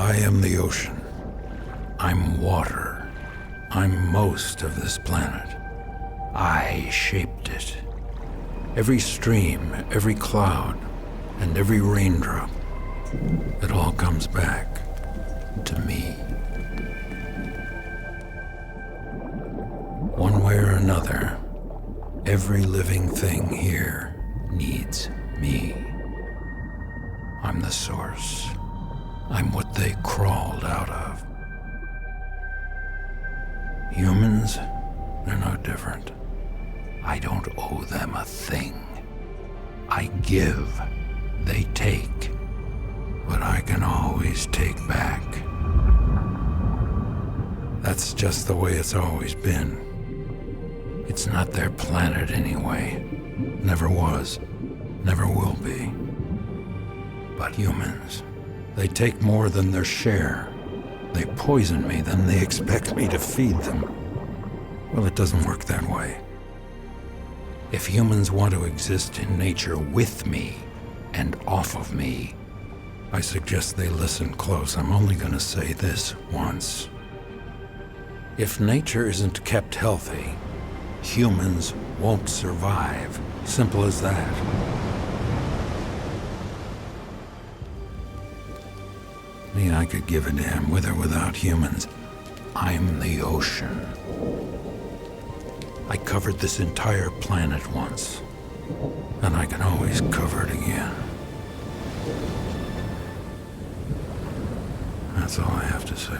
I am the ocean. I'm water. I'm most of this planet. I shaped it. Every stream, every cloud, and every raindrop, it all comes back to me. One way or another, every living thing here needs me. I'm the source. I'm what they crawled out of. Humans, they're no different. I don't owe them a thing. I give, they take, but I can always take back. That's just the way it's always been. It's not their planet anyway. Never was, never will be. But humans, they take more than their share. They poison me, then they expect me to feed them. Well, it doesn't work that way. If humans want to exist in nature with me and off of me, I suggest they listen close. I'm only going to say this once. If nature isn't kept healthy, humans won't survive. Simple as that. I could give a damn with or without humans. I'm the ocean. I covered this entire planet once, and I can always cover it again. That's all I have to say.